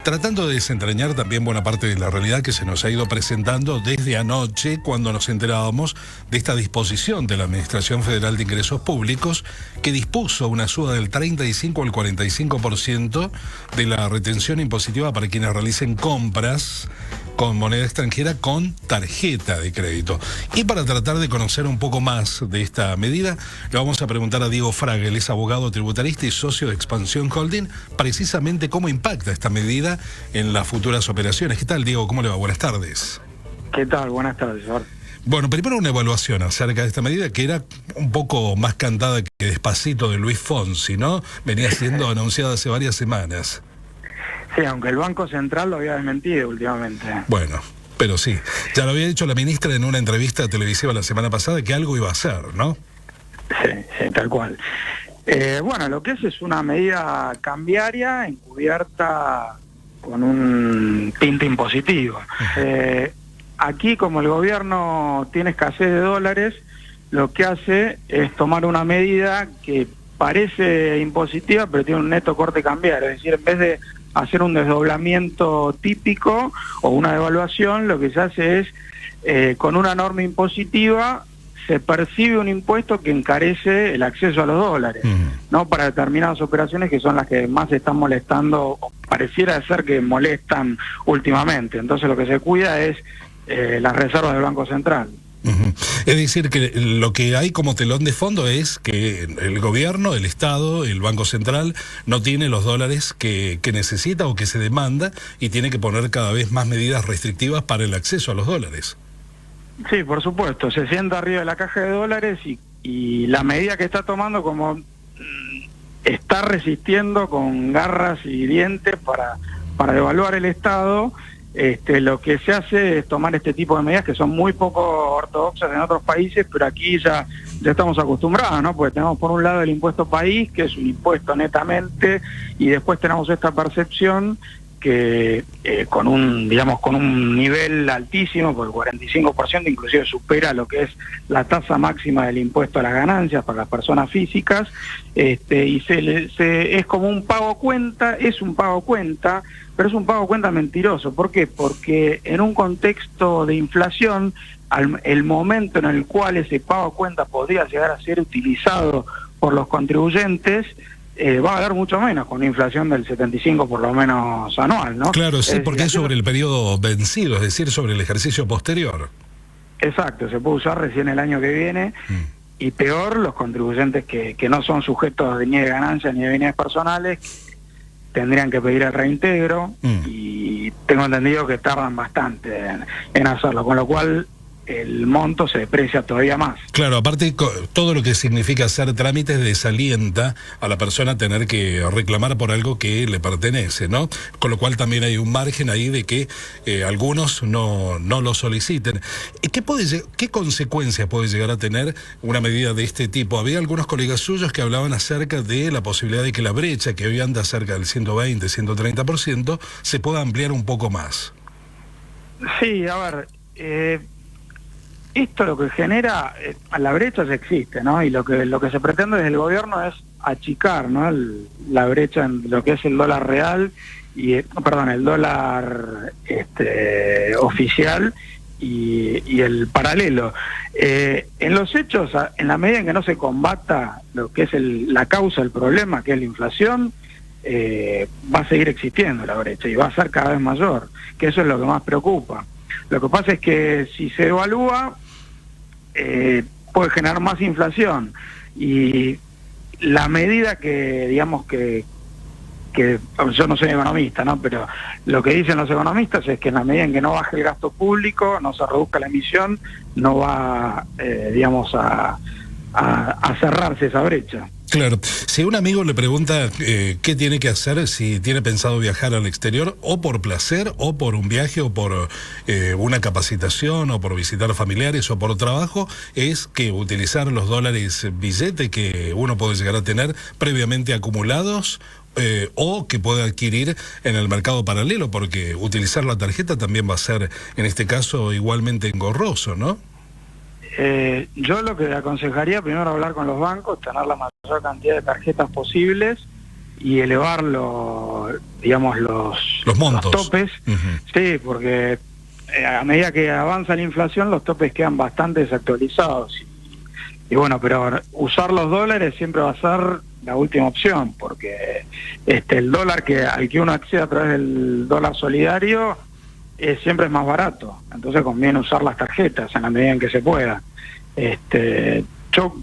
Tratando de desentrañar también buena parte de la realidad que se nos ha ido presentando desde anoche, cuando nos enterábamos de esta disposición de la Administración Federal de Ingresos Públicos, que dispuso una suba del 35 al 45% de la retención impositiva para quienes realicen compras con moneda extranjera con tarjeta de crédito. Y para tratar de conocer un poco más de esta medida, le vamos a preguntar a Diego Fraga, él es abogado tributarista y socio de Expansión Holding, precisamente cómo impacta esta medida en las futuras operaciones. ¿Qué tal, Diego? ¿Cómo le va? Buenas tardes. ¿Qué tal? Buenas tardes, Jorge. Bueno, primero una evaluación acerca de esta medida que era un poco más cantada que Despacito de Luis Fonsi, ¿no? Venía siendo anunciada hace varias semanas. Sí, aunque el Banco Central lo había desmentido últimamente. Bueno, pero sí. Ya lo había dicho la ministra en una entrevista televisiva la semana pasada que algo iba a hacer, ¿no? Sí, tal cual. Bueno, lo que es una medida cambiaria encubierta con un tinte impositivo. Aquí, como el gobierno tiene escasez de dólares, lo que hace es tomar una medida que parece impositiva, pero tiene un neto corte cambiario. Es decir, en vez de hacer un desdoblamiento típico o una devaluación, lo que se hace es, con una norma impositiva, se percibe un impuesto que encarece el acceso a los dólares, ¿no? Para determinadas operaciones que son las que más están molestando, o pareciera ser que molestan últimamente. Entonces lo que se cuida es las reservas del Banco Central. Es decir, que lo que hay como telón de fondo es que el gobierno, el Estado, el Banco Central no tiene los dólares que necesita o que se demanda y tiene que poner cada vez más medidas restrictivas para el acceso a los dólares. Sí, por supuesto, se sienta arriba de la caja de dólares y la medida que está tomando, como está resistiendo con garras y dientes para devaluar el Estado. Lo que se hace es tomar este tipo de medidas que son muy poco ortodoxas en otros países, pero aquí ya estamos acostumbrados, ¿no? Porque tenemos por un lado el impuesto país, que es un impuesto netamente, y después tenemos esta percepción que con un nivel altísimo, por el 45%, inclusive supera lo que es la tasa máxima del impuesto a las ganancias para las personas físicas, y es como un pago cuenta, es un pago cuenta, pero es un pago cuenta mentiroso. ¿Por qué? Porque en un contexto de inflación, el momento en el cual ese pago cuenta podría llegar a ser utilizado por los contribuyentes, va a haber mucho menos, con una inflación del 75 por lo menos anual, ¿no? Claro, sí, porque es sobre el periodo vencido, es decir, sobre el ejercicio posterior. Exacto, se puede usar recién el año que viene, y peor los contribuyentes que no son sujetos de ni de ganancias ni de bienes personales, tendrían que pedir el reintegro, y tengo entendido que tardan bastante en hacerlo, con lo cual el monto se deprecia todavía más. Claro, aparte todo lo que significa hacer trámites desalienta a la persona a tener que reclamar por algo que le pertenece, ¿no? Con lo cual también hay un margen ahí de que algunos no lo soliciten. ¿Qué consecuencias puede llegar a tener una medida de este tipo? Había algunos colegas suyos que hablaban acerca de la posibilidad de que la brecha, que hoy anda cerca del 120, 130%, se pueda ampliar un poco más. Sí, a ver, esto lo que genera, la brecha ya existe, ¿no? Y lo que se pretende desde el gobierno es achicar, ¿no? La brecha en lo que es el dólar real el dólar oficial y el paralelo. En los hechos, en la medida en que no se combata lo que es la causa del problema, que es la inflación, va a seguir existiendo la brecha y va a ser cada vez mayor, que eso es lo que más preocupa. Lo que pasa es que si se evalúa, puede generar más inflación, y la medida que, digamos que yo no soy economista, ¿no? Pero lo que dicen los economistas es que en la medida en que no baje el gasto público, no se reduzca la emisión, no va, a cerrarse esa brecha. Claro, si un amigo le pregunta qué tiene que hacer, si tiene pensado viajar al exterior, o por placer, o por un viaje, o por una capacitación, o por visitar familiares, o por trabajo, es que utilizar los dólares billete que uno puede llegar a tener previamente acumulados, o que puede adquirir en el mercado paralelo, porque utilizar la tarjeta también va a ser, en este caso, igualmente engorroso, ¿no? Yo lo que aconsejaría, primero hablar con los bancos, tener la mayor cantidad de tarjetas posibles, y elevar digamos los montos, los topes. Sí, porque a medida que avanza la inflación los topes quedan bastante desactualizados y bueno, pero usar los dólares siempre va a ser la última opción, porque el dólar al que uno accede a través del dólar solidario siempre es más barato, entonces conviene usar las tarjetas en la medida en que se pueda. Yo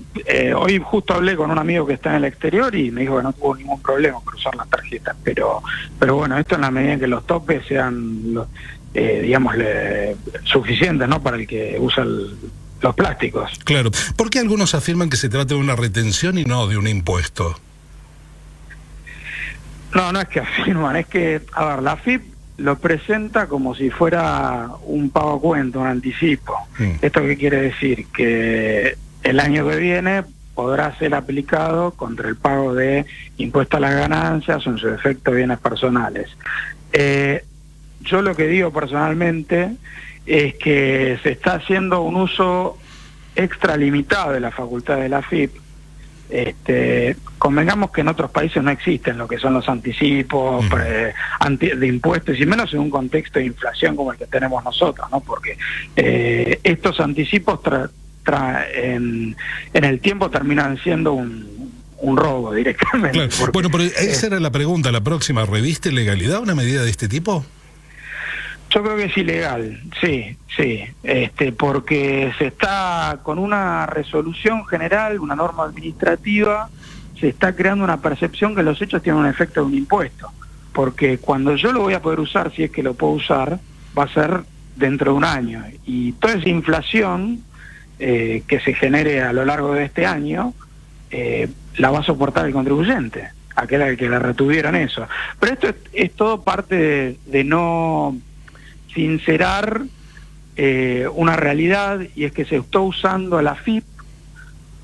hoy justo hablé con un amigo que está en el exterior y me dijo que no tuvo ningún problema por usar las tarjetas, pero bueno, esto en la medida en que los topes sean digamos suficientes, ¿no?, para el que usa los plásticos. Claro. ¿Por qué algunos afirman que se trata de una retención y no de un impuesto? No es que afirman, es que, a ver, la AFIP lo presenta como si fuera un pago a cuenta, un anticipo. ¿Esto qué quiere decir? Que el año que viene podrá ser aplicado contra el pago de impuesto a las ganancias o en su efecto bienes personales. Yo lo que digo personalmente es que se está haciendo un uso extralimitado de la facultad de la AFIP. Convengamos que en otros países no existen lo que son los anticipos de impuestos, y menos en un contexto de inflación como el que tenemos nosotros, ¿no? Porque estos anticipos en el tiempo terminan siendo un robo directamente. Claro. Porque, bueno, pero esa era la pregunta, la próxima. ¿Reviste legalidad una medida de este tipo? Yo creo que es ilegal, sí, porque se está con una resolución general, una norma administrativa, se está creando una percepción que los hechos tienen un efecto de un impuesto, porque cuando yo lo voy a poder usar, si es que lo puedo usar, va a ser dentro de un año, y toda esa inflación que se genere a lo largo de este año, la va a soportar el contribuyente, aquel al que le retuvieron eso. Pero esto es todo parte de no sincerar una realidad, y es que se está usando la AFIP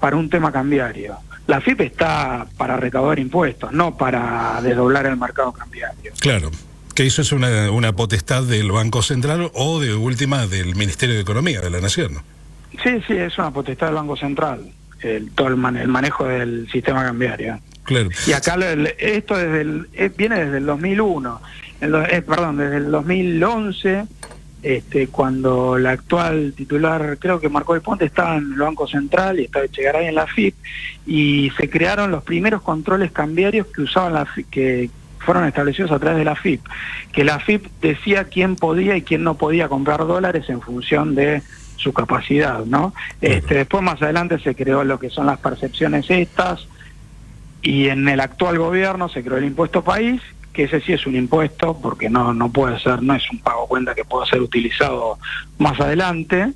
para un tema cambiario. La AFIP está para recaudar impuestos, no para desdoblar el mercado cambiario. Claro, que eso es una potestad del Banco Central o de última del Ministerio de Economía de la Nación, ¿no? Sí, es una potestad del Banco Central, todo el manejo del sistema cambiario. Claro. Y acá esto viene desde el 2001, desde el 2011, cuando la actual titular, creo que Marco del Ponte, estaba en el Banco Central y estaba Echegaray en la AFIP, y se crearon los primeros controles cambiarios que usaban la AFIP, que fueron establecidos a través de la AFIP, que la AFIP decía quién podía y quién no podía comprar dólares en función de su capacidad, ¿no? Después más adelante se creó lo que son las percepciones estas, y en el actual gobierno se creó el impuesto país, que ese sí es un impuesto, porque no puede ser, no es un pago cuenta que pueda ser utilizado más adelante,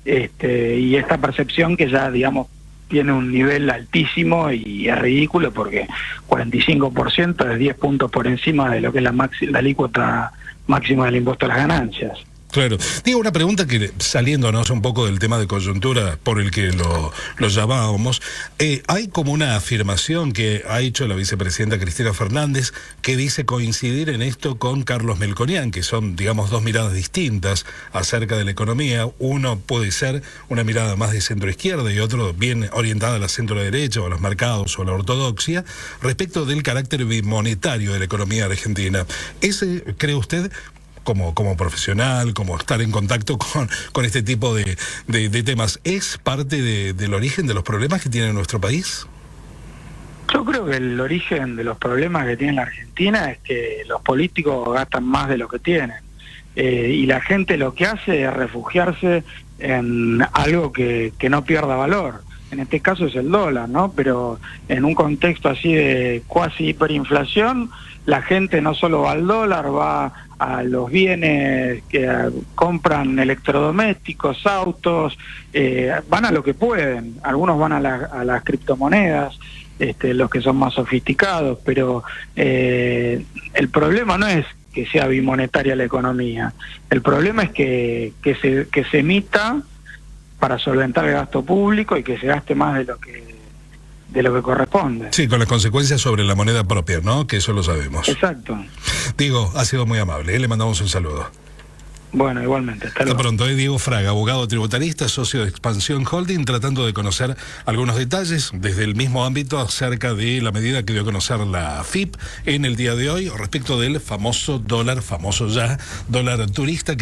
y esta percepción que ya, digamos, tiene un nivel altísimo y es ridículo, porque 45% es 10 puntos por encima de lo que es la alícuota máxima del impuesto a las ganancias. Claro. Digo, una pregunta que, saliéndonos un poco del tema de coyuntura por el que lo llamábamos, hay como una afirmación que ha hecho la vicepresidenta Cristina Fernández, que dice coincidir en esto con Carlos Melconian, que son, digamos, dos miradas distintas acerca de la economía. Uno puede ser una mirada más de centro-izquierda y otro bien orientada a la centro-derecha o a los mercados o a la ortodoxia, respecto del carácter bimonetario de la economía argentina. ¿Ese, cree usted, como profesional, como estar en contacto con este tipo de temas, es parte del origen de los problemas que tiene nuestro país? Yo creo que el origen de los problemas que tiene la Argentina es que los políticos gastan más de lo que tienen, y la gente lo que hace es refugiarse en algo que no pierda valor. En este caso es el dólar, ¿no? Pero en un contexto así de cuasi hiperinflación, la gente no solo va al dólar, va a los bienes que compran, electrodomésticos, autos, van a lo que pueden. Algunos van a las criptomonedas, los que son más sofisticados, pero el problema no es que sea bimonetaria la economía. El problema es que se emita para solventar el gasto público y que se gaste más de lo que corresponde. Sí, con las consecuencias sobre la moneda propia, ¿no? Que eso lo sabemos. Exacto. Diego, ha sido muy amable, le mandamos un saludo. Bueno, igualmente. Hasta pronto. Diego Fraga, abogado tributarista, socio de Expansión Holding, tratando de conocer algunos detalles desde el mismo ámbito acerca de la medida que dio a conocer la AFIP en el día de hoy respecto del famoso dólar turista.